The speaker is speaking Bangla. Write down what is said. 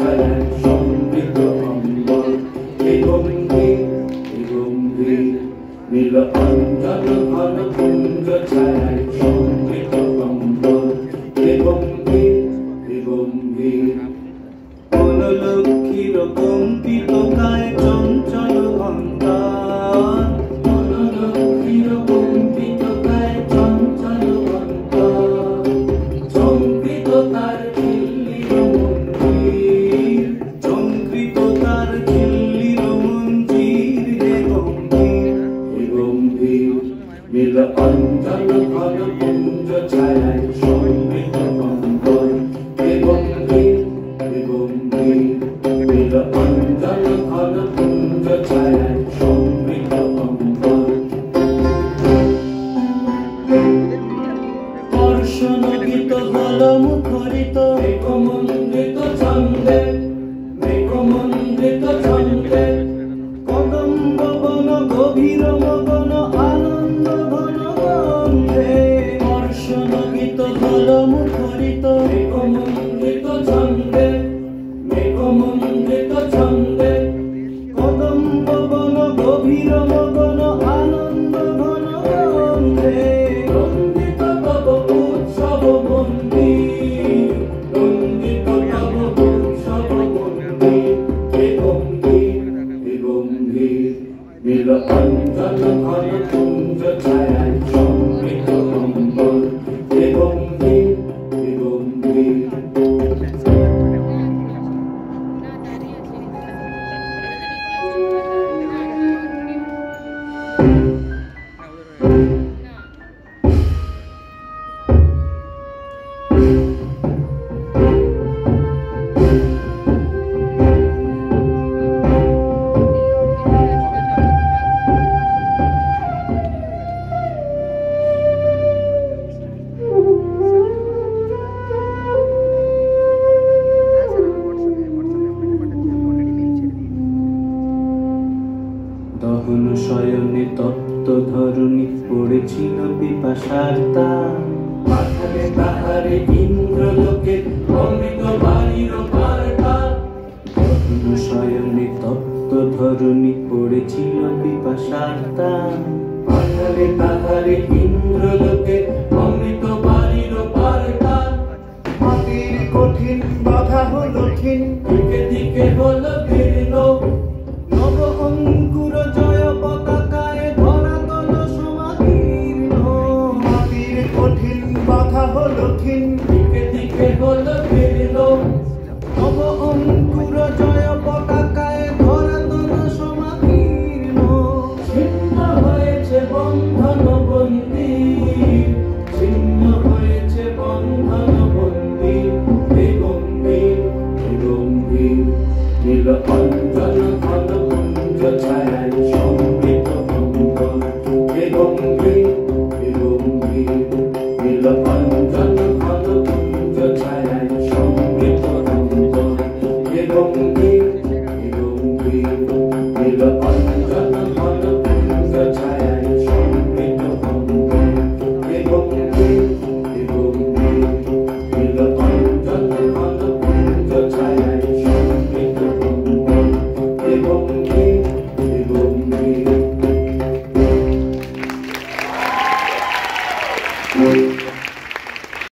ছায়ায় সমৃদ্ধ অম্বর, এ গম্ভীর নীল অঞ্জন ঘন কুঞ্জ ছায়ায় সমৃদ্ধ অম্বর, এ গম্ভীর বনলক্ষ্মীর কম্পিত কায় চঞ্চল অন্তর, বনলক্ষ্মীর কম্পিত কায় চঞ্চল অন্তর, চমকৃত তার খিল্লির মঞ্জির, চমকৃত তার খিল্লির মঞ্জির, হে গম্ভীর নীল অঞ্জন ঘন কুঞ্জ ছায়ায় সমৃদ্ধ অম্বর, হে গম্ভীর নীল অঞ্জন ঘন কুঞ্জ ছায়ায় সমৃদ্ধ অম্বর। দর্শন গীত হল মুখরিত মেঘমন্ডিত ছন্দে, মেঘমন্ডিত ছন্দে, কদম্ব বন গভীর মগন আনন্দ ঘন গন্ধে। দর্শন গীত হল মুখরিত মেঘমন্ডিত ছন্দে, মেঘমন্ডিত ছন্দে, কদম্ব বন গভীর মগন আনন্দ ঘন গন্ধে। নন্দিত তব উৎসব মন্দির, নন্দিত তব উৎসব মন্দির, হে গম্ভীর নীল অঞ্জন ঘন কুঞ্জ ছায়ায় সমৃদ্ধ অম্বর, হে গম্ভীর দহন শয়নে তপ্ত ধরণী পড়েছিল পিপাসার তান, পাঠালে তাহারে ইন্দ্রলোকে অমৃত বাড়ির বার্তা। দহন শয়নে তপ্ত ধরণী পড়েছিল পিপাসার তান, পাঠালে তাহারে ইন্দ্রলোকে অমৃত বাড়ির বার্তা। মাটির কঠিন বাধা হলো ক্ষীণ, দিকে দিকে হলো ভিন্ন, নব অঙ্কুর জয় পতাকায় ধরাতল সমাকীর্ণ। মাটির কঠিন বাধা হলো ক্ষীণ, দিকে দিকে হলো ভিন্ন, নব অঙ্কুর জয় পতাকায় ধরাতল সমাকীর্ণ। ছিন্ন হয়েছে বন্ধন বন্দী, ছিন্ন হয়েছে বন্ধন বন্দী, হে গম্ভীর নীল অঞ্জন ঘন কুঞ্জ ছায়ায়